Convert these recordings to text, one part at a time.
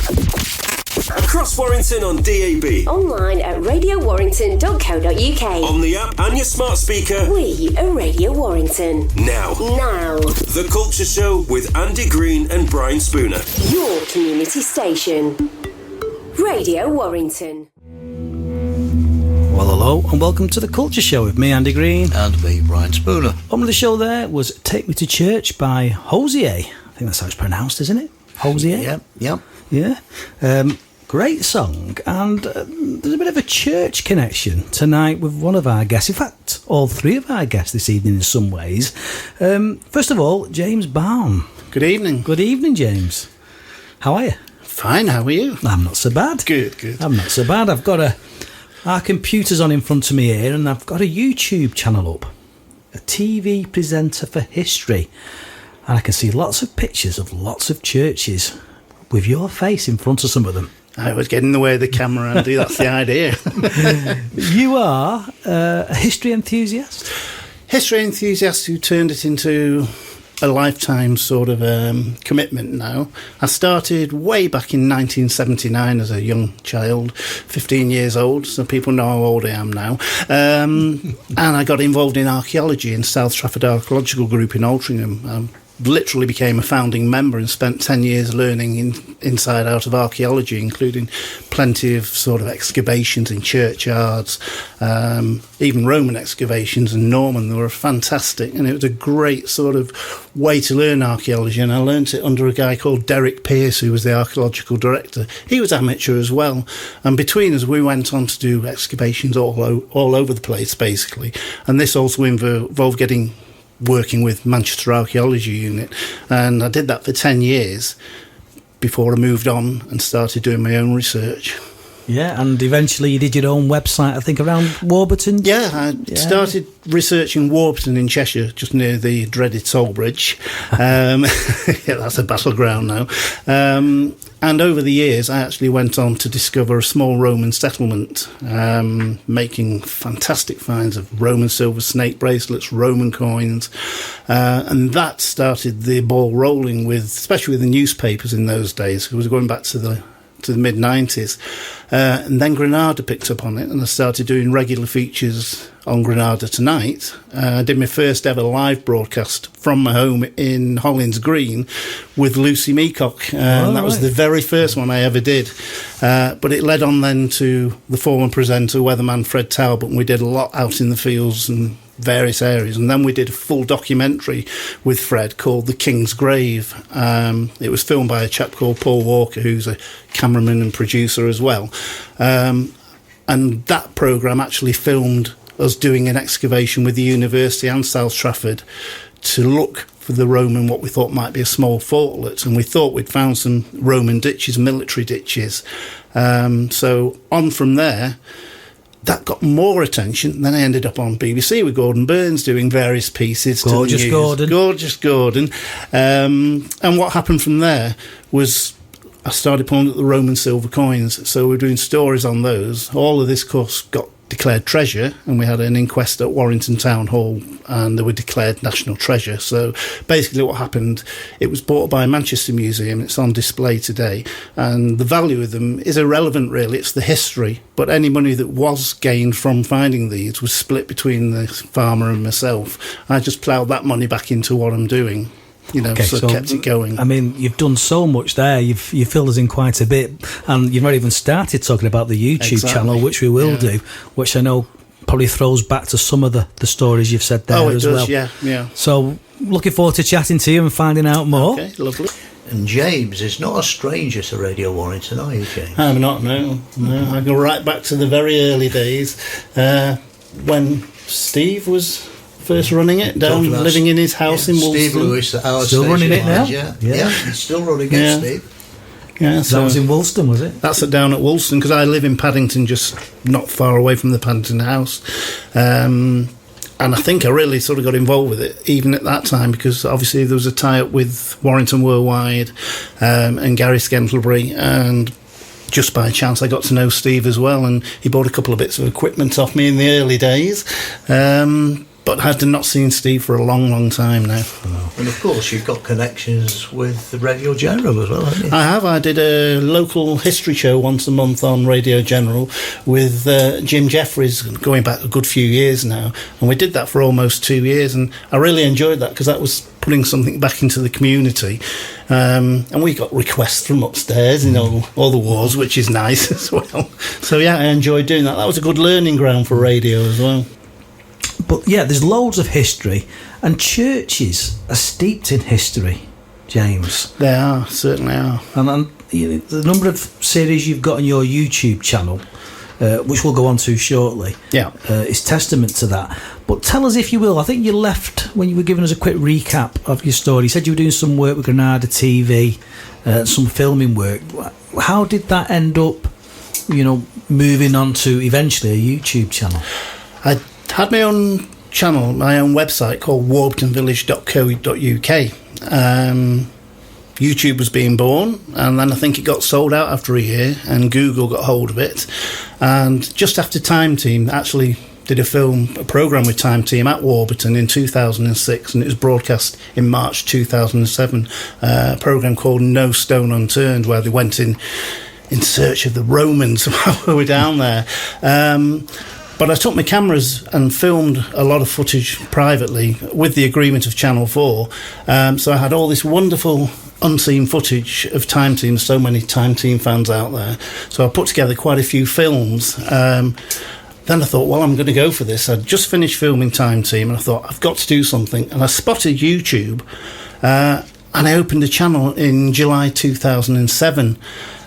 Across Warrington on DAB. Online at radiowarrington.co.uk. On the app and your smart speaker. We are Radio Warrington. Now. The Culture Show with Andy Green and Brian Spooner. Your community station. Radio Warrington. Well, hello and welcome to The Culture Show with me, Andy Green. And me, Brian Spooner. On the show there was Take Me to Church by Hosier. I think that's how it's pronounced, isn't it? Hosier? Yep. Yeah. Great song, and there's a bit of a church connection tonight with one of our guests. In fact, all three of our guests this evening in some ways. First of all, James Balme. Good evening. Good evening, James. How are you? Fine, how are you? I'm not so bad. Good. I'm not so bad. I've got our computer's on in front of me here, and I've got a YouTube channel up. A TV presenter for history. And I can see lots of pictures of lots of churches with your face in front of some of them. I was getting in the way of the camera, Andy. That's the idea. You are a history enthusiast? History enthusiast who turned it into a lifetime sort of commitment now. I started way back in 1979 as a young child, 15 years old, so people know how old I am now. And I got involved in archaeology in South Trafford Archaeological Group in Altrincham. Literally became a founding member and spent 10 years learning inside out of archaeology, including plenty of sort of excavations in churchyards, even Roman excavations and Norman. They were fantastic, and it was a great sort of way to learn archaeology, and I learnt it under a guy called Derek Pearce, who was the archaeological director. He was amateur as well, and between us we went on to do excavations all over the place basically, and this also involved working with Manchester Archaeology Unit, and I did that for 10 years before I moved on and started doing my own research. Yeah, and eventually you did your own website, I think, around Warburton? Yeah, I started researching Warburton in Cheshire, just near the dreaded Toll Bridge. Yeah, that's a battleground now. And over the years, I actually went on to discover a small Roman settlement, making fantastic finds of Roman silver snake bracelets, Roman coins, and that started the ball rolling especially with the newspapers in those days. It was going back to the mid-90s. And then Granada picked up on it, and I started doing regular features on Granada Tonight. I did my first ever live broadcast from my home in Hollins Green with Lucy Meacock. That was the very first one I ever did. But it led on then to the former presenter, weatherman Fred Talbot, and we did a lot out in the fields and various areas, and then we did a full documentary with Fred called The King's Grave. It was filmed by a chap called Paul Walker, who's a cameraman and producer as well, and that programme actually filmed us doing an excavation with the university and South Trafford to look for the Roman, what we thought might be a small fortlet, and we thought we'd found some Roman ditches, military ditches. So on from there, that got more attention. Then I ended up on BBC with Gordon Burns doing various pieces. Gorgeous Gordon. And what happened from there was I started pulling up the Roman silver coins. So we're doing stories on those. All of this, of course, got declared treasure, and we had an inquest at Warrington Town Hall, and they were declared national treasure. So basically what happened, it was bought by Manchester Museum. It's on display today, and the value of them is irrelevant really. It's the history, but any money that was gained from finding these was split between the farmer and myself. I just ploughed that money back into what I'm doing. So kept it going. I mean, you've done so much there. You've filled us in quite a bit, and you've not even started talking about the YouTube channel, which we will do, which I know probably throws back to some of the stories you've said there as well. Yeah. So, looking forward to chatting to you and finding out more. Okay, lovely. And James is not a stranger to Radio Warrington, are you, James? I'm not, no. I go right back to the very early days when Steve was first running it, living in his house in Woolston. Steve Lewis, our still running it now? Yeah, he's still running it, Steve. Yeah, so that was in Woolston, was it? That's down at Woolston, because I live in Paddington, just not far away from the Paddington house. And I think I really sort of got involved with it, even at that time, because obviously there was a tie-up with Warrington Worldwide and Gary Scantlebury, and just by chance I got to know Steve as well, and he bought a couple of bits of equipment off me in the early days. but had not seen Steve for a long, long time now. And of course, you've got connections with the Radio General as well, haven't you? I have. I did a local history show once a month on Radio General with Jim Jeffries, going back a good few years now. And we did that for almost 2 years. And I really enjoyed that because that was putting something back into the community. And we got requests from upstairs in all the wars, which is nice as well. So, yeah, I enjoyed doing that. That was a good learning ground for radio as well. But yeah, there's loads of history, and churches are steeped in history, James. They are, certainly are. And the number of series you've got on your YouTube channel, which we'll go on to shortly, is testament to that. But tell us, if you will, I think you left when you were giving us a quick recap of your story. You said you were doing some work with Granada TV, some filming work. How did that end up, moving on to eventually a YouTube channel? I had my own channel, my own website called warringtonvillage.co.uk. YouTube was being born, and then I think it got sold out after a year, and Google got hold of it. And just after Time Team actually did a programme with Time Team at Warburton in 2006, and it was broadcast in March 2007, a programme called No Stone Unturned, where they went in search of the Romans while we were down there. But I took my cameras and filmed a lot of footage privately with the agreement of Channel 4. So I had all this wonderful unseen footage of Time Team, so many Time Team fans out there. So I put together quite a few films. Then I thought, well, I'm going to go for this. I'd just finished filming Time Team, and I thought, I've got to do something. And I spotted YouTube, and I opened a channel in July 2007.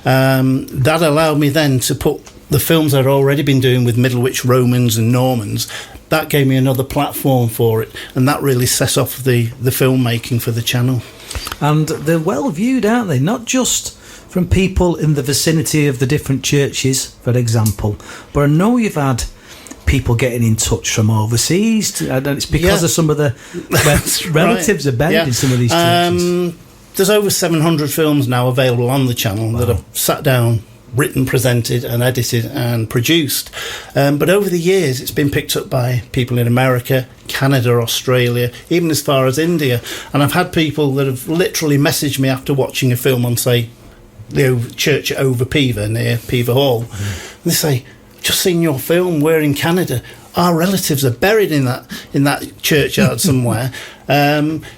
That allowed me then to put the films I'd already been doing with Middlewich Romans and Normans. That gave me another platform for it, and that really set off the filmmaking for the channel. And they're well viewed, aren't they? Not just from people in the vicinity of the different churches, for example, but I know you've had people getting in touch from overseas, and it's because of some of the relatives are buried in some of these churches. There's over 700 films now available on the channel that I've sat down, written, presented and edited and produced. But over the years, it's been picked up by people in America, Canada, Australia, even as far as India. And I've had people that have literally messaged me after watching a film on, say, the church at Over Pever, near Pever Hall. And they say, just seen your film, we're in Canada. Our relatives are buried in that churchyard somewhere.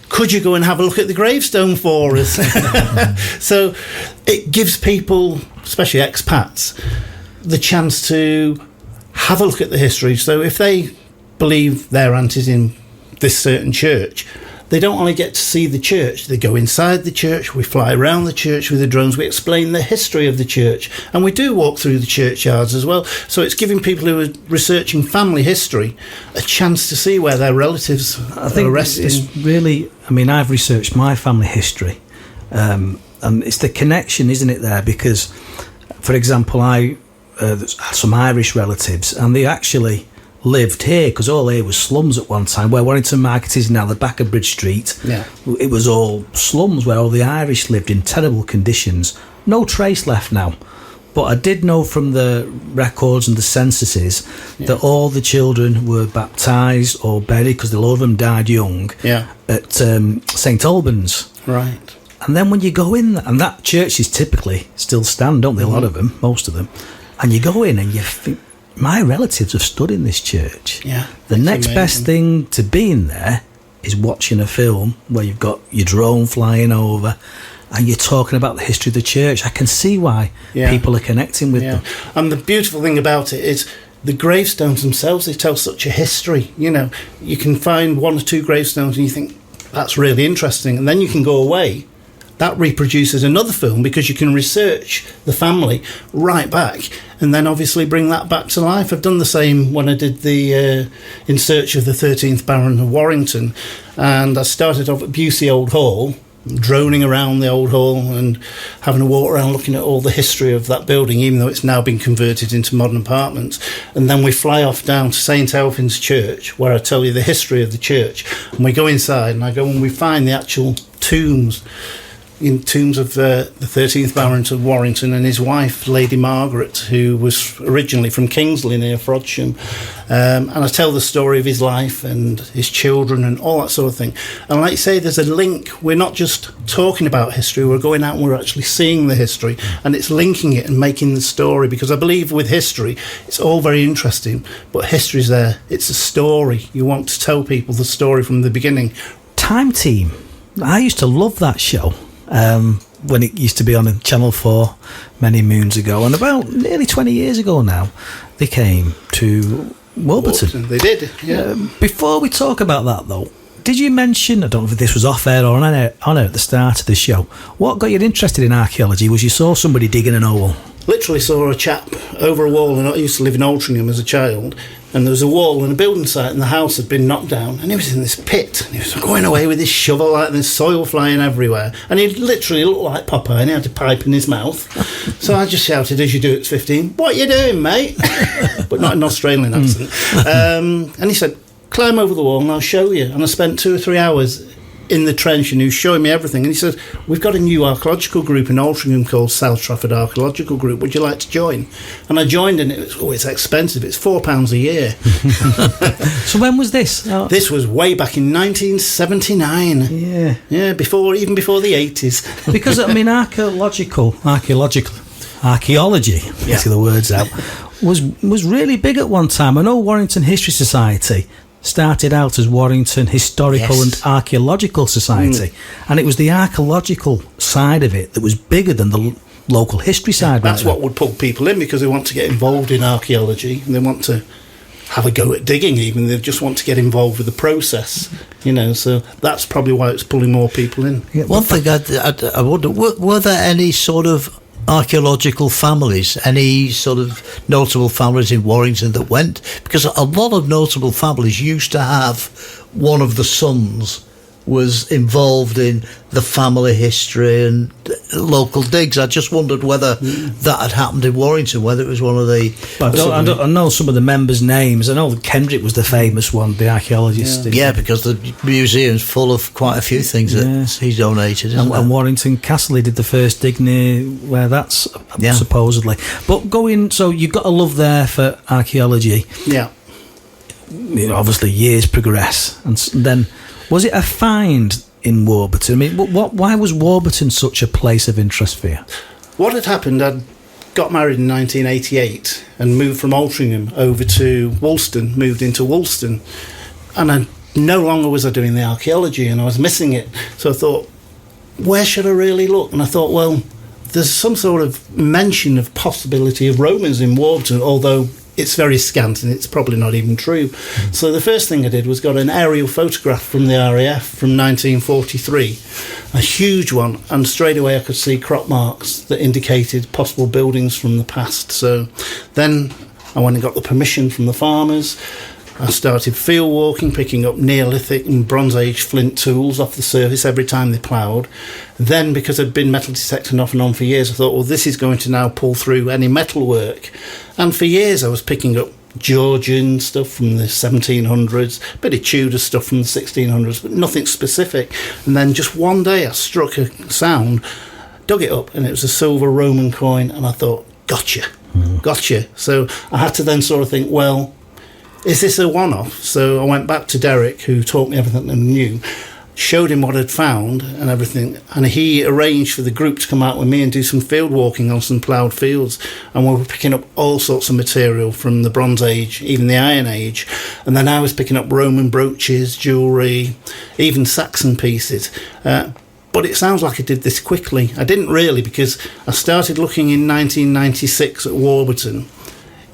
Could you go and have a look at the gravestone for us? So it gives people, especially expats, the chance to have a look at the history. So if they believe their aunt is in this certain church, they don't only get to see the church, they go inside the church, we fly around the church with the drones, we explain the history of the church, and we do walk through the churchyards as well. So it's giving people who are researching family history a chance to see where their relatives are resting. It's really, I've researched my family history, and it's the connection, isn't it, there? Because, for example, I had some Irish relatives, and they actually lived here, because all here was slums at one time. Where Warrington Market is now, the back of Bridge Street, it was all slums where all the Irish lived in terrible conditions. No trace left now. But I did know from the records and the censuses that all the children were baptised or buried, because a lot of them died young, at St Albans. Right. And then when you go in, and that churches typically still stand, don't they? A lot of them, most of them. And you go in and you think, my relatives have stood in this church. Yeah. The next best thing to being there is watching a film where you've got your drone flying over and you're talking about the history of the church. I can see why people are connecting with them. And the beautiful thing about it is the gravestones themselves, they tell such a history. You can find one or two gravestones and you think, that's really interesting. And then you can go away. That reproduces another film, because you can research the family right back and then obviously bring that back to life. I've done the same when I did the In Search of the 13th Baron of Warrington, and I started off at Busey Old Hall, droning around the old hall and having a walk around looking at all the history of that building, even though it's now been converted into modern apartments. And then we fly off down to St Elphin's Church, where I tell you the history of the church, and we go inside and I go and we find the actual tombs in tombs of the 13th Baron of Warrington and his wife, Lady Margaret, who was originally from Kingsley near Frodsham. And I tell the story of his life and his children and all that sort of thing. And like you say, there's a link. We're not just talking about history, we're going out and we're actually seeing the history, and it's linking it and making the story, because I believe with history, it's all very interesting, but history's there. It's a story. You want to tell people the story from the beginning. Time Team. I used to love that show. When it used to be on Channel 4 many moons ago, and about nearly 20 years ago now, they came to Warburton. They did, yeah. Before we talk about that, though, did you mention, I don't know if this was off air or on air at the start of the show, what got you interested in archaeology was you saw somebody digging an hole? Literally saw a chap over a wall, and I used to live in Altrincham as a child, and there was a wall and a building site, and the house had been knocked down, and he was in this pit, and he was going away with his shovel, like there's soil flying everywhere, and he literally looked like Popeye, and he had a pipe in his mouth. So I just shouted, as you do at 15, "What you doing, mate?" But not an Australian accent. And he said, "Climb over the wall and I'll show you." And I spent 2 or 3 hours in the trench, and he was showing me everything, and he said, "We've got a new archaeological group in Altrincham called South Trafford Archaeological Group, would you like to join?" And I joined, and it's expensive, it's £4 a year. So when was this? This was way back in 1979. Yeah, even before the 80s. Because I mean, archaeology, let's get the words out, was really big at one time. I know Warrington History Society started out as Warrington Historical and Archaeological Society, and it was the archaeological side of it that was bigger than the local history side. That's what would pull people in, because they want to get involved in archaeology, and they want to have a go at digging even. They just want to get involved with the process, so that's probably why it's pulling more people in. One thing I wonder, were there any sort of archaeological families, any sort of notable families in Warrington that went? Because a lot of notable families used to have one of the sons was involved in the family history and local digs. I just wondered whether that had happened in Warrington, whether it was one of the... I know some of the members' names. I know Kendrick was the famous one, the archaeologist. Yeah, because the museum's full of quite a few things that he donated. And Warrington Castle, he did the first dig near where that's supposedly. But so you've got a love there for archaeology. Yeah. Obviously years progress, and then... Was it a find in Warburton? I mean, why was Warburton such a place of interest for you? What had happened, I'd got married in 1988 and moved from Altrincham over to Woolston, moved into Woolston. And no longer was I doing the archaeology, and I was missing it. So I thought, where should I really look? And I thought, well, there's some sort of mention of possibility of Romans in Warburton, although it's very scant and it's probably not even true. So the first thing I did was got an aerial photograph from the RAF from 1943, a huge one, and straight away I could see crop marks that indicated possible buildings from the past. So then I went and got the permission from the farmers. I started field walking, picking up Neolithic and Bronze Age flint tools off the surface every time they ploughed. Then, because I'd been metal detecting off and on for years, I thought, well, this is going to now pull through any metal work. And for years I was picking up Georgian stuff from the 1700s, a bit of Tudor stuff from the 1600s, but nothing specific. And then just one day I struck a sound, dug it up, and it was a silver Roman coin, and I thought, gotcha. So I had to then sort of think, well, is this a one-off? So I went back to Derek, who taught me everything I knew, showed him what I'd found and everything, and he arranged for the group to come out with me and do some field walking on some ploughed fields, and we were picking up all sorts of material from the Bronze Age, even the Iron Age, and then I was picking up Roman brooches, jewellery, even Saxon pieces. But it sounds like I did this quickly. I didn't really, because I started looking in 1996 at Warburton.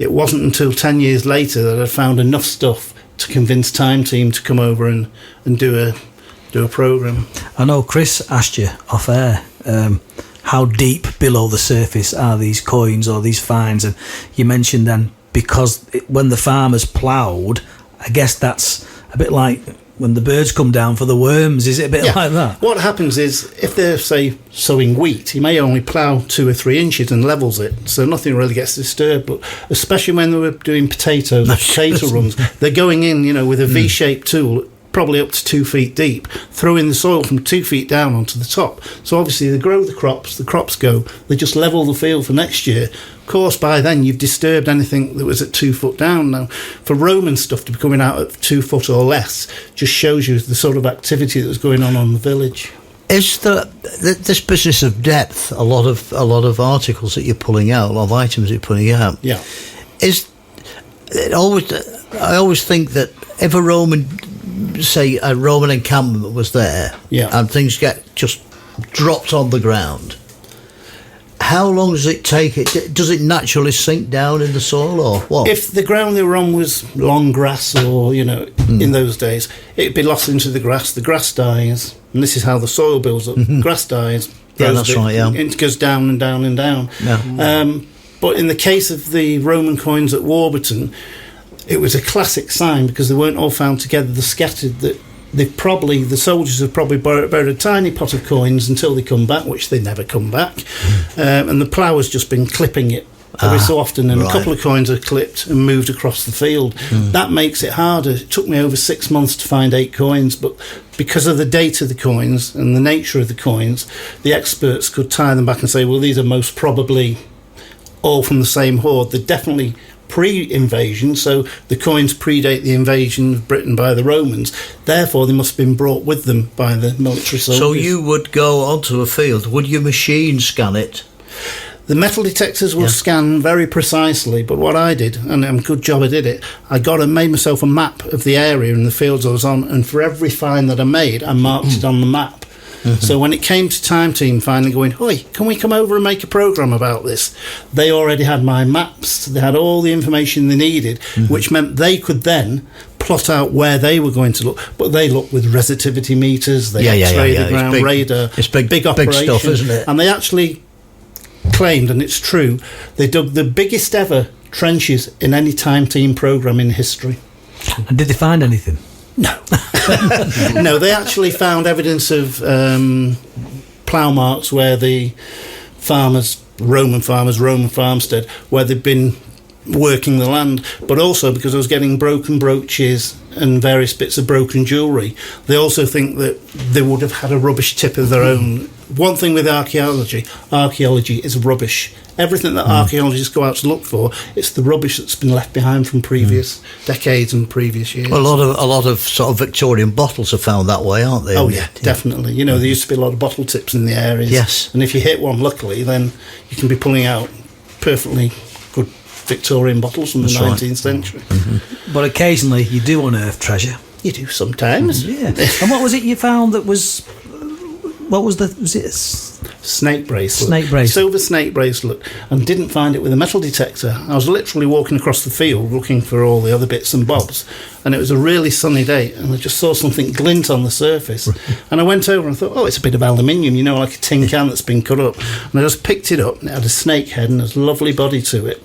It wasn't until 10 years later that I found enough stuff to convince Time Team to come over and do a programme. I know Chris asked you off air, how deep below the surface are these coins or these finds, and you mentioned then, because when the farmers ploughed, I guess that's a bit like when the birds come down for the worms. Is it a bit like that? What happens is, if they're, say, sowing wheat, you may only plough 2 or 3 inches and levels it, so nothing really gets disturbed. But especially when they were doing potato runs, they're going in, with a V-shaped tool, probably up to 2 feet deep, throwing the soil from 2 feet down onto the top. So obviously they grow the crops go, they just level the field for next year. Of course, by then you've disturbed anything that was at 2 foot down. Now, for Roman stuff to be coming out at 2 foot or less just shows you the sort of activity that was going on the village. Is this business of depth a lot of articles that you're pulling out, a lot of items that you're pulling out? Yeah. I always think that if a Roman encampment was there, and things get just dropped on the ground, how long does it take? Does it naturally sink down in the soil, or what? If the ground they were on was long grass, or in those days, it'd be lost into the grass. The grass dies, and this is how the soil builds up. Grass dies. Yeah, that's right. Yeah, it goes down and down and down. Yeah. But in the case of the Roman coins at Warburton, it was a classic sign because they weren't all found together. They're scattered. That the soldiers have probably buried a tiny pot of coins until they come back, which they never come back. And the plough has just been clipping it every so often, and a couple of coins are clipped and moved across the field. That makes it harder. It took me over 6 months to find 8 coins, but because of the date of the coins and the nature of the coins, the experts could tie them back and say, well, these are most probably all from the same hoard. They're definitely pre-invasion, so the coins predate the invasion of Britain by the Romans. Therefore, they must have been brought with them by the military soldiers. So you would go onto a field. Would your machine scan it? The metal detectors will scan very precisely, but what I did, and a good job I did it, I made myself a map of the area and the fields I was on, and for every find that I made, I marked it on the map. So when it came to Time Team finally going, "Oi, can we come over and make a programme about this?" They already had my maps. They had all the information they needed, which meant they could then plot out where they were going to look. But they looked with resistivity meters, they x-ray the ground, radar. It's big operation. Big stuff, isn't it? And they actually claimed, and it's true, they dug the biggest ever trenches in any Time Team programme in history. And did they find anything? No. No, they actually found evidence of plough marks where the Roman farmstead, where they'd been working the land, but also because I was getting broken brooches and various bits of broken jewellery. They also think that they would have had a rubbish tip of their own. One thing with archaeology is rubbish. Everything that archaeologists go out to look for, it's the rubbish that's been left behind from previous decades and previous years. A lot of sort of Victorian bottles are found that way, aren't they? Oh yeah, definitely. There used to be a lot of bottle tips in the areas. Yes. And if you hit one, luckily, then you can be pulling out perfectly good Victorian bottles from the 19th century. But occasionally you do unearth treasure. You do sometimes. Yeah. And what was it you found that was... was it snake bracelet? Snake bracelet. Silver snake bracelet. And didn't find it with a metal detector. I was literally walking across the field looking for all the other bits and bobs, and it was a really sunny day, and I just saw something glint on the surface. And I went over and thought, oh, it's a bit of aluminium, like a tin can that's been cut up. And I just picked it up, and it had a snake head and a lovely body to it.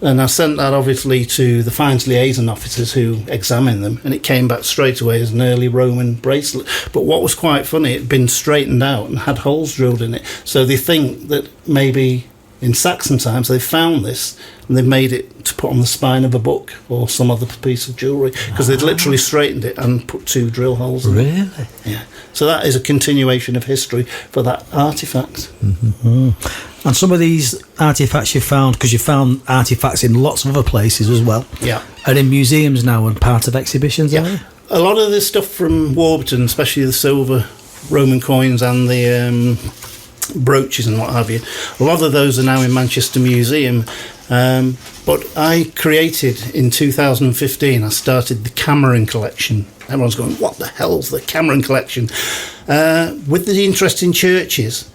And I sent that obviously to the finds liaison officers who examined them, and it came back straight away as an early Roman bracelet. But what was quite funny, it had been straightened out and had holes drilled in it. So they think that maybe in Saxon times they found this and they made it to put on the spine of a book or some other piece of jewellery, because they'd literally straightened it and put 2 drill holes in it. Really? Yeah. So that is a continuation of history for that artefact. And some of these artefacts you found, because you found artefacts in lots of other places as well, are in museums now and part of exhibitions. A lot of the stuff from Warburton, especially the silver Roman coins and the brooches and what have you, a lot of those are now in Manchester Museum. But I created in 2015, I started the Cameron collection. Everyone's going, what the hell's the Cameron collection? With the interest in churches,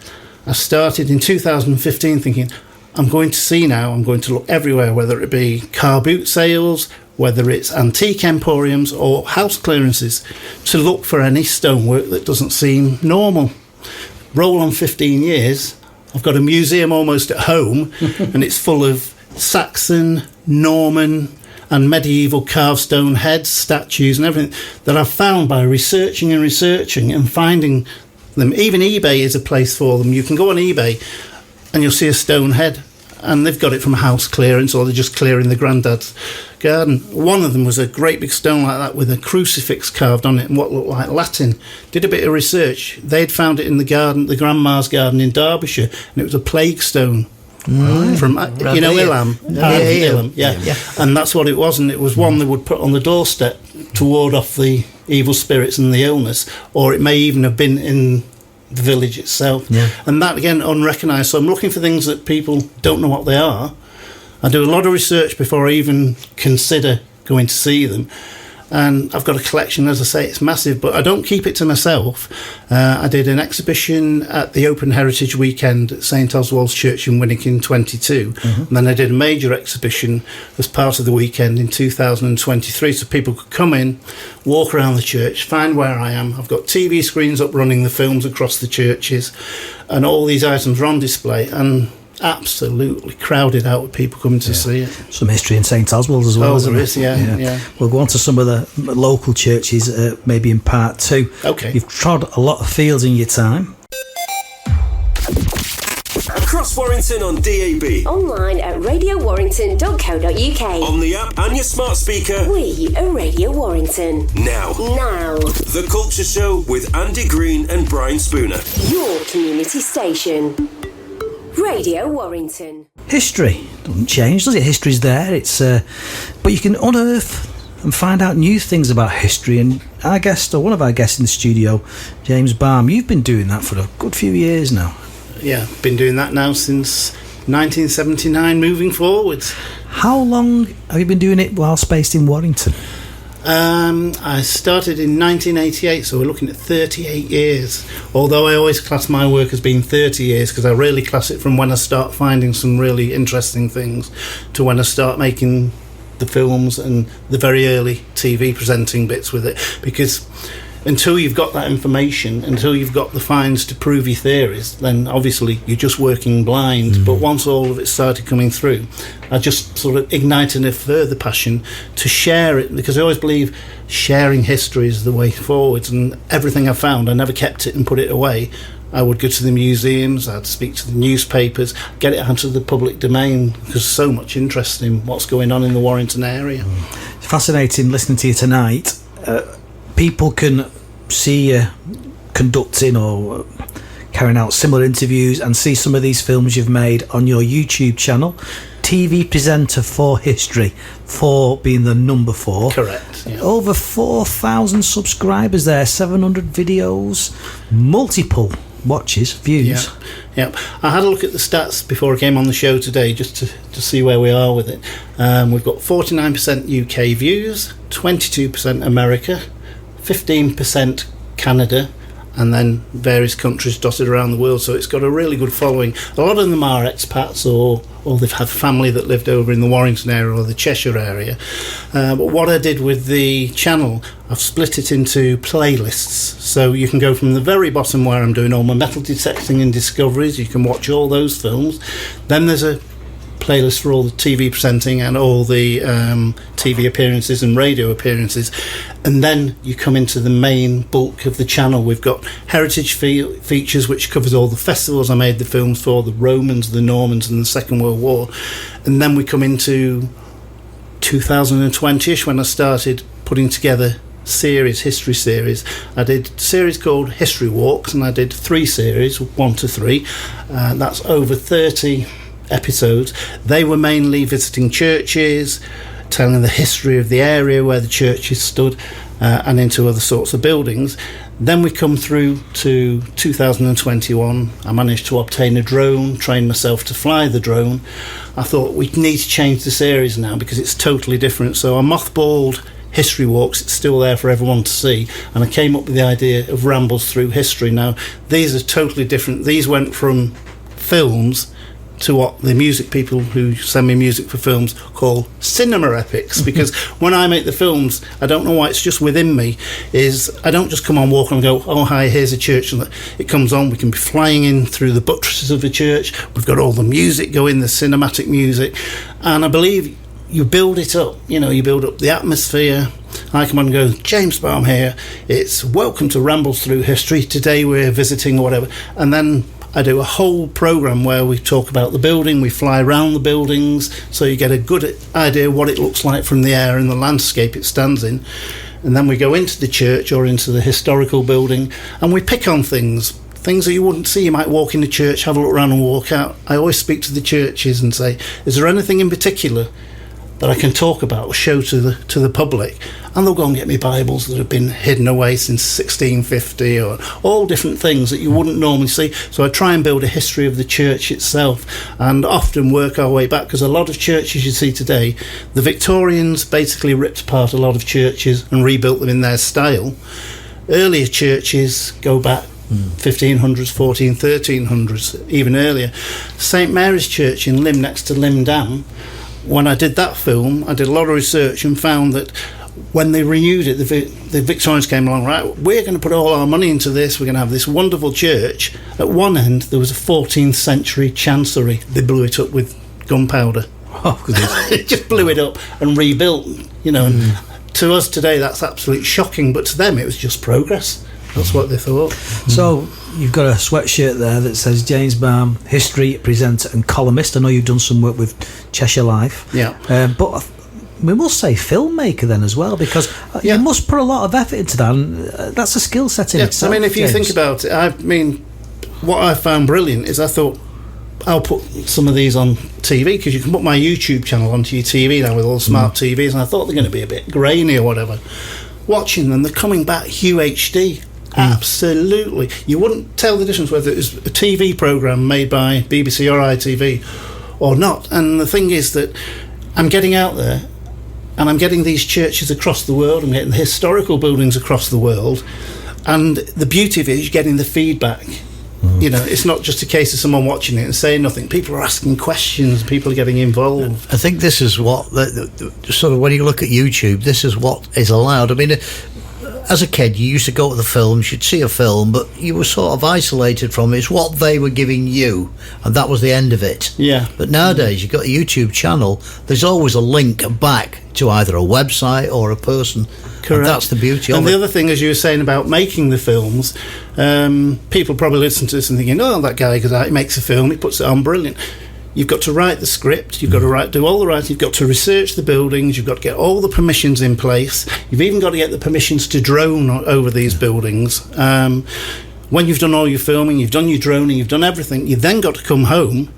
I started in 2015 thinking, I'm going to look everywhere, whether it be car boot sales, whether it's antique emporiums or house clearances, to look for any stonework that doesn't seem normal. Roll on 15 years, I've got a museum almost at home, and it's full of Saxon, Norman and medieval carved stone heads, statues and everything that I've found by researching and finding them. Even eBay is a place for them. You can go on eBay and you'll see a stone head and they've got it from house clearance, or they're just clearing the granddad's garden. One of them was a great big stone like that with a crucifix carved on it and what looked like Latin. Did a bit of research. They'd found it in the garden, the grandma's garden in Derbyshire, and it was a plague stone. From Ilam. Yeah. And that's what it was, and it was one they would put on the doorstep to ward off the evil spirits and the illness, or it may even have been in the village itself. And that again, unrecognised. So I'm looking for things that people don't know what they are. I do a lot of research before I even consider going to see them. And I've got a collection, as I say, it's massive, but I don't keep it to myself. I did an exhibition at the Open Heritage Weekend at St Oswald's Church in Winnick 22, and then I did a major exhibition as part of the weekend in 2023, so people could come in, walk around the church, find where I am. I've got TV screens up running the films across the churches, and all these items are on display, and absolutely crowded out with people coming to see it. Some history in St Oswald's as well. Oh, there is, yeah. We'll go on to some of the local churches maybe in part 2. Okay. You've trod a lot of fields in your time. Across Warrington on DAB. Online at radiowarrington.co.uk. On the app and your smart speaker. We are Radio Warrington. Now. The Culture Show with Andy Green and Brian Spooner. Your community station. Radio Warrington. History doesn't change, does it? History's there. It's but you can unearth and find out new things about history. And our guest, or one of our guests in the studio, James Balme, you've been doing that for a good few years now. Yeah, been doing that now since 1979, moving forwards. How long have you been doing it whilst based in Warrington? I started in 1988, so we're looking at 38 years. Although I always class my work as being 30 years, because I really class it from when I start finding some really interesting things to when I start making the films and the very early TV presenting bits with it. Because until you've got that information, until you've got the finds to prove your theories, then obviously you're just working blind. But once all of it started coming through, I just sort of ignited a further passion to share it, because I always believe sharing history is the way forwards. And everything I found, I never kept it and put it away. I would go to the museums, I'd speak to the newspapers, get it out of the public domain, because there's so much interest in what's going on in the Warrington area. It's fascinating listening to you tonight. People can see you conducting or carrying out similar interviews and see some of these films you've made on your YouTube channel. TV presenter for history, 4 being the number 4. Correct. Yeah. Over 4,000 subscribers there, 700 videos, multiple watches, views. Yeah. I had a look at the stats before I came on the show today, just to see where we are with it. We've got 49% UK views, 22% America, 15% Canada, and then various countries dotted around the world. So it's got a really good following. A lot of them are expats, or they've had family that lived over in the Warrington area or the Cheshire area. But what I did with the channel, I've split it into playlists. So you can go from the very bottom where I'm doing all my metal detecting and discoveries. You can watch all those films. Then there's a playlist for all the TV presenting and all the TV appearances and radio appearances, and then you come into the main bulk of the channel. We've got heritage features, which covers all the festivals I made the films for, the Romans, the Normans and the Second World War, and then we come into 2020ish when I started putting together history series. I did a series called History Walks, and I did 3 series, 1 to 3. That's over 30 episodes. They were mainly visiting churches, telling the history of the area where the churches stood, and into other sorts of buildings. Then we come through to 2021. I managed to obtain a drone, train myself to fly the drone. I thought we need to change the series now because it's totally different. So I mothballed History Walks. It's still there for everyone to see, and I came up with the idea of Rambles through history. Now these are totally different. These went from films to what the music people who send me music for films call cinema epics, because when I make the films, I don't know why, it's just within me, is I don't just come on, walk and go, oh hi, here's a church, and it comes on, we can be flying in through the buttresses of the church, we've got all the music going, the cinematic music, and I believe you build it up, you build up the atmosphere. I come on and go, James Balme here, it's welcome to Rambles Through History, today we're visiting or whatever, and then I do a whole programme where we talk about the building, we fly around the buildings, so you get a good idea what it looks like from the air and the landscape it stands in. And then we go into the church or into the historical building, and we pick on things that you wouldn't see. You might walk in the church, have a look around and walk out. I always speak to the churches and say, is there anything in particular that I can talk about or show to the public? And they'll go and get me Bibles that have been hidden away since 1650, or all different things that you wouldn't normally see. So I try and build a history of the church itself, and often work our way back, because a lot of churches you see today, the Victorians basically ripped apart a lot of churches and rebuilt them in their style. Earlier churches go back 1500s, 1300s, even earlier. St Mary's Church in Lymm, next to Lymm Dam, when I did that film, I did a lot of research and found that when they renewed it, the Victorians came along, right, we're going to put all our money into this, we're going to have this wonderful church. At one end, there was a 14th century chancery. They blew it up with gunpowder. Oh, goodness. It just blew it up and rebuilt, and to us today, that's absolutely shocking, but to them, it was just progress. That's what they thought. So you've got a sweatshirt there that says James Balme, history presenter and columnist. I know you've done some work with Cheshire Life. Yeah. But we must say filmmaker then as well, because you must put a lot of effort into that, and that's a skill set in itself. I mean, if you think about it, what I found brilliant is I thought, I'll put some of these on TV, because you can put my YouTube channel onto your TV now with all the smart TVs, and I thought they're going to be a bit grainy or whatever. Watching them, they're coming back UHD. Absolutely. You wouldn't tell the difference whether it was a TV programme made by BBC or ITV or not. And the thing is that I'm getting out there and I'm getting these churches across the world, I'm getting the historical buildings across the world, and the beauty of it is you're getting the feedback. It's not just a case of someone watching it and saying nothing. People are asking questions, people are getting involved. I think this is what, sort of when you look at YouTube, this is what is allowed. I mean, as a kid, you used to go to the films, you'd see a film, but you were sort of isolated from it. It's what they were giving you, and that was the end of it. Yeah. But nowadays, you've got a YouTube channel, there's always a link back to either a website or a person. Correct. And that's the beauty of it. And the other thing, as you were saying about making the films, people probably listen to this and thinking, oh, that guy goes out, he makes a film, he puts it on, brilliant. You've got to write the script, you've got to do all the writing, you've got to research the buildings, you've got to get all the permissions in place, you've even got to get the permissions to drone over these buildings. When you've done all your filming, you've done your droning, you've done everything, you've then got to come home,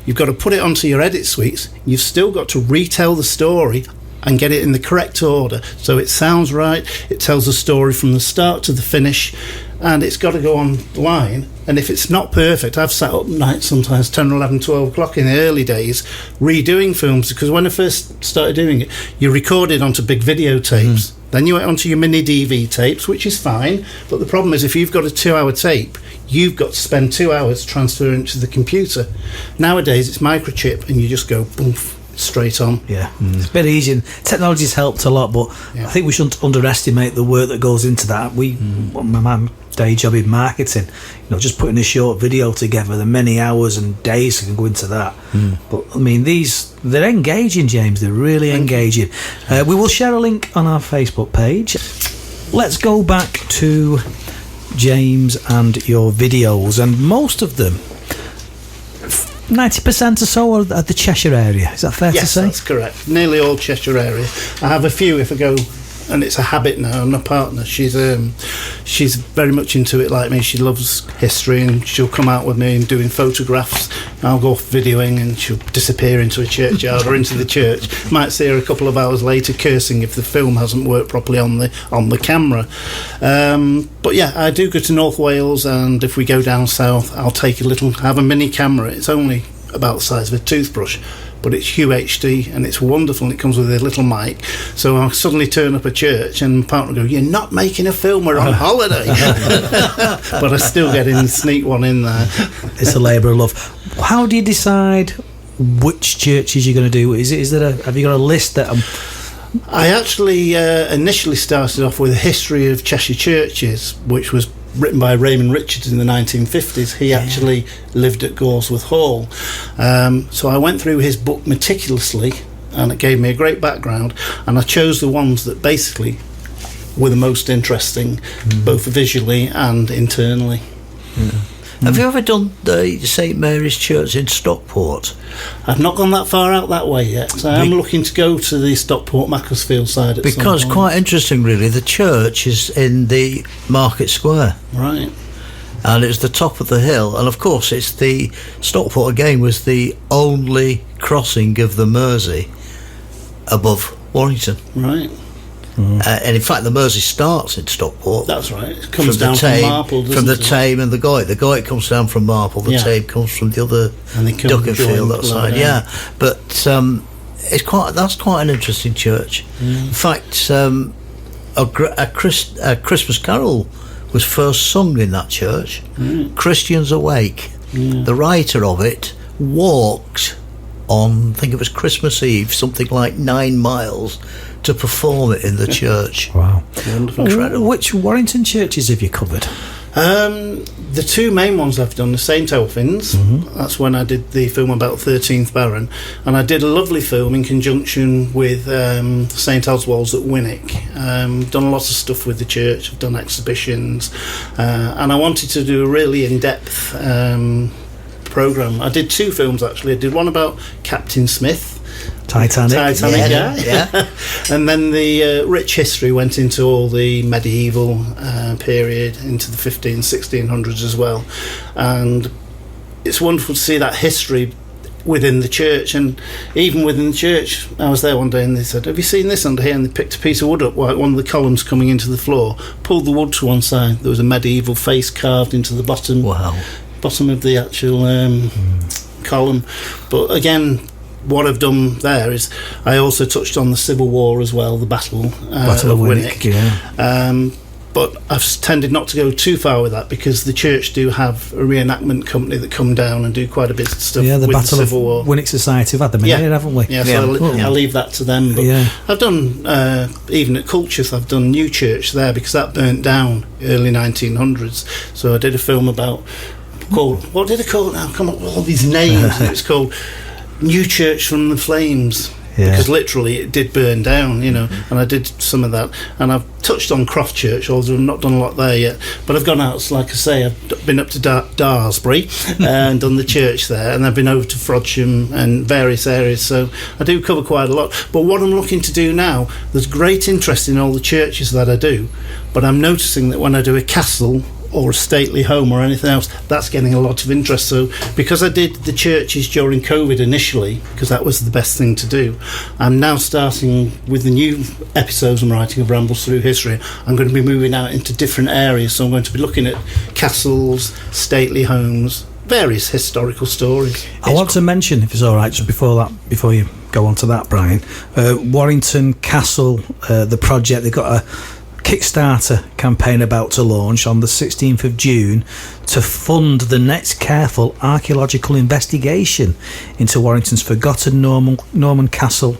you've got to put it onto your edit suites, you've still got to retell the story and get it in the correct order so it sounds right, it tells the story from the start to the finish, and it's got to go online. And if it's not perfect, I've sat up nights sometimes 10 or 11, 12 o'clock in the early days redoing films, because when I first started doing it, you recorded onto big videotapes, then you went onto your mini DV tapes, which is fine, but the problem is if you've got a 2-hour tape, you've got to spend 2 hours transferring it to the computer. Nowadays it's microchip and you just go boom, straight on. It's a bit easier. Technology's helped a lot, but I think we shouldn't underestimate the work that goes into that. My day job in marketing, just putting a short video together, the many hours and days can go into that. But I mean, they're engaging, James, they're really engaging. We will share a link on our Facebook page. Let's go back to James and your videos, and most of them, 90% or so, are the Cheshire area. Is that fair to say? Yes, that's correct. Nearly all Cheshire area. I have a few if I go, and it's a habit now. And my partner, she's very much into it like me. She loves history, and she'll come out with me and doing photographs. I'll go off videoing, and she'll disappear into a churchyard or into the church. Might see her a couple of hours later cursing if the film hasn't worked properly on the camera. But yeah, I do go to North Wales, and if we go down south, I'll have a mini camera. It's only about the size of a toothbrush, but it's UHD and it's wonderful, and it comes with a little mic. So I'll suddenly turn up a church and my partner will go, "You're not making a film, we're on holiday." But I still get in, sneak one in there. It's a labour of love. How do you decide which churches you're going to do? Have you got a list that? I actually initially started off with a history of Cheshire churches, which was written by Raymond Richards in the 1950s. He actually lived at Goresworth Hall. So I went through his book meticulously, and it gave me a great background, and I chose the ones that basically were the most interesting, both visually and internally. Have you ever done the St Mary's Church in Stockport? I've not gone that far out that way yet, so I'm looking to go to the Stockport Macclesfield side at some Because point. quite interesting, really, the church is in the Market Square. Right. And it's the top of the hill, and of course it's the Stockport again was the only crossing of the Mersey above Warrington. Right. And in fact, the Mersey starts in Stockport. That's right. It comes down from Marple, doesn't from the it? Tame and the Goyt. The Goyt comes down from Marple. The Tame comes from the other And they come Duckenfield, that join side. Yeah, but that's quite an interesting church. In fact, a Christmas carol was first sung in that church. Christians Awake. The writer of it walked on, I think it was Christmas Eve, something like 9 miles to perform it in the church. Wow. Wonderful. Incredible. Which Warrington churches have you covered? The two main ones I've done are St Elfin's. That's when I did the film about 13th Baron, and I did a lovely film in conjunction with St Oswald's at Winwick. Done a lot of stuff with the church. I've done exhibitions, and I wanted to do a really in-depth programme. I did two films actually. I did one about Captain Smith, Titanic. Yeah. And then the rich history went into all the medieval period, into the 1600s as well. And it's wonderful to see that history within the church. And even within the church, I was there one day and they said, have you seen this under here? And they picked a piece of wood up, like one of the columns coming into the floor, pulled the wood to one side. There was a medieval face carved into the bottom of the actual column. But again, what I've done there is I also touched on the Civil War as well, the Battle of Winwick. But I've tended not to go too far with that because the church do have a reenactment company that come down and do quite a bit of stuff the with Battle the Civil War. of Winwick Society, we've had them in here, haven't we? Yeah, so I'll leave that to them. But I've done, even at Cultures, I've done New Church there because that burnt down early 1900s. So I did a film about, what did I call it now? Come up with all these names. And it's called New Church from the Flames, because literally it did burn down, and I did some of that, and I've touched on Croft Church, although I've not done a lot there yet, but I've gone out, like I say, I've been up to Daresbury and done the church there, and I've been over to Frodsham and various areas, so I do cover quite a lot. But what I'm looking to do now, there's great interest in all the churches that I do, but I'm noticing that when I do a castle or a stately home or anything else, that's getting a lot of interest. So because I did the churches during COVID initially, because that was the best thing to do, I'm now starting with the new episodes I'm writing of Rambles Through History. I'm going to be moving out into different areas, so I'm going to be looking at castles, stately homes, various historical stories. I want to mention, if it's all right, just before you go on to that, Brian, Warrington Castle, the project, they've got a Kickstarter campaign about to launch on the 16th of June to fund the next careful archaeological investigation into Warrington's forgotten Norman castle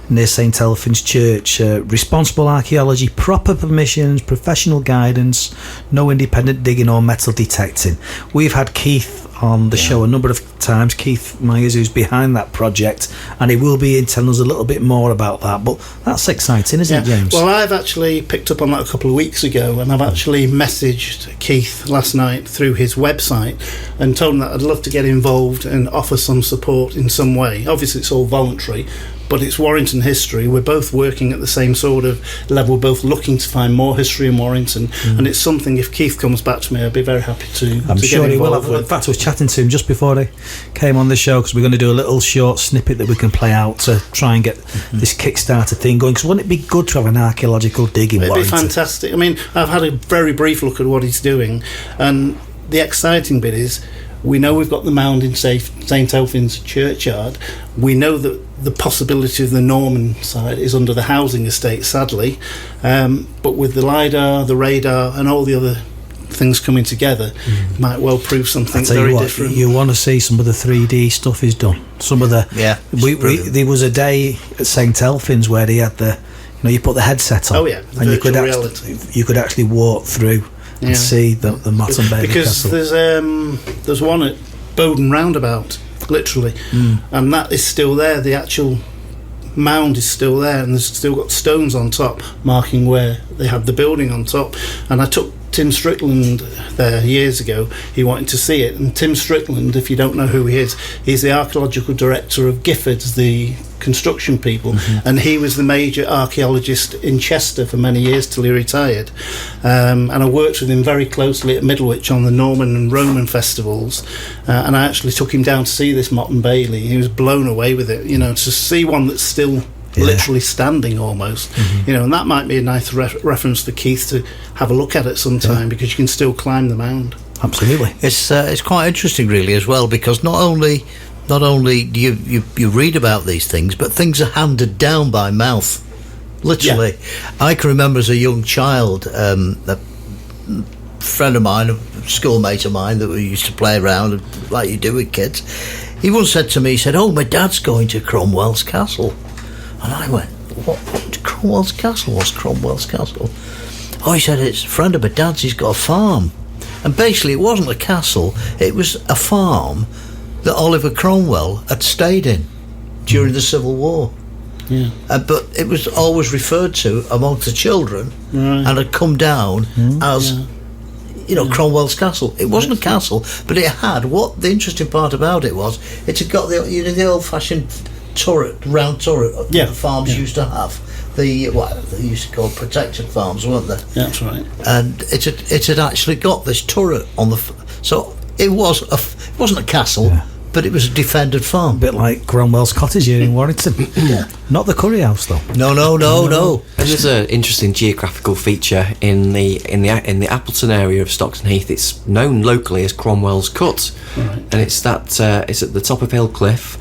near St Elfin's Church. Responsible archaeology, proper permissions, professional guidance, no independent digging or metal detecting. We've had Keith on the show a number of times, Keith Myers, who's behind that project, and he will be in telling us a little bit more about that. But that's exciting, isn't it, James? Well, I've actually picked up on that a couple of weeks ago, and I've actually messaged Keith last night through his website and told him that I'd love to get involved and offer some support in some way. Obviously it's all voluntary, but it's Warrington history. We're both working at the same sort of level, both looking to find more history in Warrington, and it's something, if Keith comes back to me, I'd be very happy to I'm to sure get he will. involved with. In fact, I was chatting to him just before he came on the show, because we're going to do a little short snippet that we can play out to try and get this Kickstarter thing going, because wouldn't it be good to have an archaeological dig in Warrington? It'd be fantastic. I mean, I've had a very brief look at what he's doing, and the exciting bit is we know we've got the mound in St Elfin's churchyard. We know that the possibility of the Norman side is under the housing estate, sadly, but with the LiDAR, the radar and all the other things coming together, might well prove something very different. You want to see some of the 3D stuff he's done. Some of the there was a day at St Elfin's where he had the, you put the headset on, and you could actually walk through and see the Motte Bay because Castle. There's one at Bowden Roundabout, literally, and that is still there. The actual mound is still there, and there's still got stones on top marking where they had the building on top. And I took Tim Strickland there years ago. He wanted to see it, and Tim Strickland, if you don't know who he is, he's the archaeological director of Giffords, the construction people, and he was the major archaeologist in Chester for many years till he retired. And I worked with him very closely at Middlewich on the Norman and Roman festivals, and I actually took him down to see this Motte and Bailey. He was blown away with it, you know, to see one that's still literally standing almost, you know, and that might be a nice reference for Keith to have a look at it sometime, because you can still climb the mound. Absolutely. It's quite interesting, really, as well, because not only do you read about these things, but things are handed down by mouth, literally. I can remember as a young child, a friend of mine, a schoolmate of mine that we used to play around like you do with kids, he once said to me, he said, "Oh, my dad's going to Cromwell's Castle." And I went, "What? Cromwell's Castle? What's Cromwell's Castle?" Oh, he said, "It's a friend of my dad's, he's got a farm." And basically it wasn't a castle, it was a farm that Oliver Cromwell had stayed in during the Civil War. Yeah. But it was always referred to amongst the children, and had come down as, you know, Cromwell's Castle. It wasn't a castle, but it had, what the interesting part about it was, it had got the old-fashioned turret, round turret that farms used to have. What they used to call protected farms, weren't they? That's right. And it had actually got this turret on the. So it wasn't a castle, but it was a defended farm. A bit like Cromwell's cottage here in Warrington. Not the curry house, though. No. And there's an interesting geographical feature in the Appleton area of Stockton Heath. It's known locally as Cromwell's Cut, and it's it's at the top of Hill Cliff.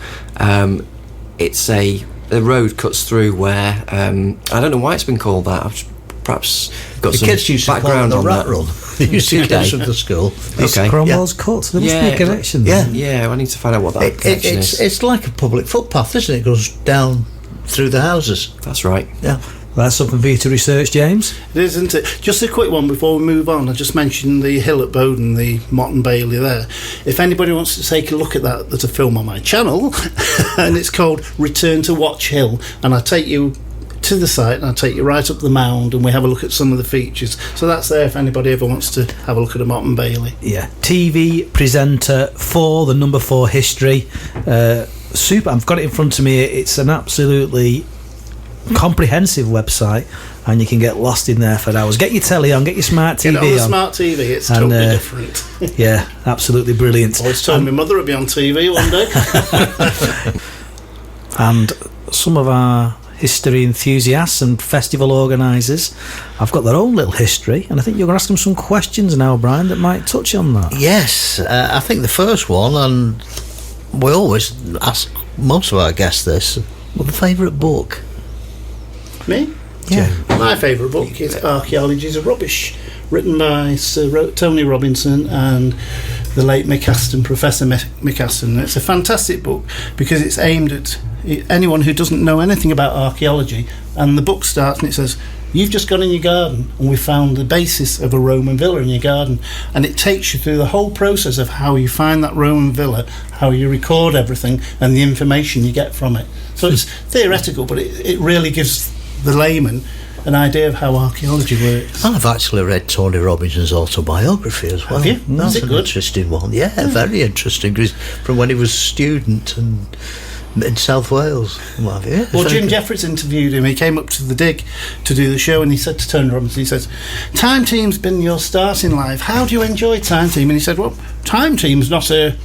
The road cuts through where I don't know why it's been called that. I've perhaps got the some kids used background to call it the on rat run. They used to get from the school. It's Cromwell's Cut. There must be a connection there. Yeah, I need to find out what that connection is. It's like a public footpath, isn't it? It goes down through the houses. That's right. Yeah. Well, that's something for you to research, James. It is, isn't it? Just a quick one before we move on. I just mentioned the hill at Bowden, the Motte and Bailey there. If anybody wants to take a look at that, there's a film on my channel, and it's called Return to Watch Hill. And I take you to the site, and I take you right up the mound, and we have a look at some of the features. So that's there if anybody ever wants to have a look at a Motte and Bailey. Yeah, TV presenter for the number 4 history. Super. I've got it in front of me. It's an absolutely comprehensive website, and you can get lost in there for hours. Get your telly on, get your smart TV on. The on. smart TV, it's totally different. Yeah, absolutely brilliant. I was told my mother would be on TV one day. And some of our history enthusiasts and festival organisers have got their own little history, and I think you're going to ask them some questions now, Brian, that might touch on that. Yes, I think the first one, and we always ask most of our guests this, well, the favourite book? Me? Yeah. My favourite book is Archaeology is Rubbish, written by Sir Tony Robinson and the late Professor Mick Aston. It's a fantastic book because it's aimed at anyone who doesn't know anything about archaeology, and the book starts and it says, "You've just gone in your garden and we found the basis of a Roman villa in your garden," and it takes you through the whole process of how you find that Roman villa, how you record everything and the information you get from it. So it's theoretical, but it really gives the layman an idea of how archaeology works. I've actually read Tony Robinson's autobiography as well. Have you? That's Is it an good? interesting one. Yeah, very interesting. 'Cause from when he was a student and in South Wales. Well, Jim Jeffries interviewed him. He came up to the dig to do the show, and he said to Tony Robinson, he says, "Time Team's been your start in life. How do you enjoy Time Team?" And he said, "Well, Time Team's not a...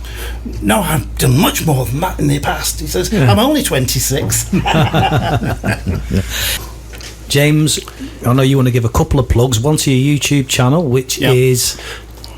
No, I've done much more than that in the past." He says, "I'm only 26. James, I know you want to give a couple of plugs. One to your YouTube channel, which is...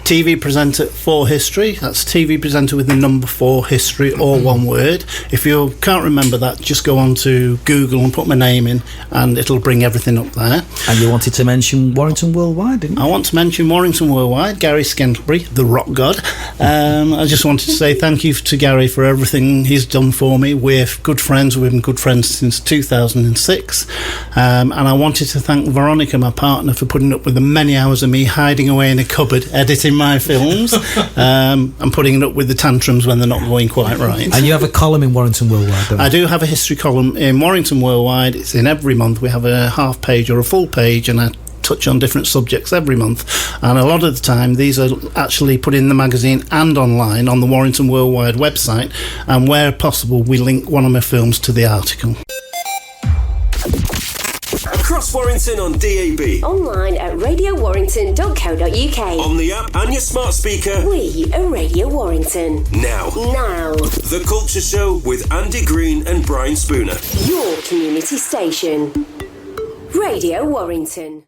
TV presenter for history. That's TV presenter with the number 4 history, all one word. If you can't remember that, just go on to Google and put my name in, and it'll bring everything up there. And you wanted to mention Warrington Worldwide, didn't you? I want to mention Warrington Worldwide, Gary Scantlebury, the rock god. I just wanted to say thank you to Gary for everything he's done for me. We're good friends. We've been good friends since 2006. And I wanted to thank Veronica, my partner, for putting up with the many hours of me hiding away in a cupboard, editing my films, and putting it up with the tantrums when they're not going quite right. And you have a column in Warrington Worldwide, don't you? I do have a history column in Warrington Worldwide. It's in every month. We have a half page or a full page, and I touch on different subjects every month, and a lot of the time these are actually put in the magazine and online on the Warrington Worldwide website, and where possible we link one of my films to the article. Across Warrington on DAB. Online at radiowarrington.co.uk. On the app and your smart speaker. We are Radio Warrington. Now. The Culture Show with Andy Green and Brian Spooner. Your community station. Radio Warrington.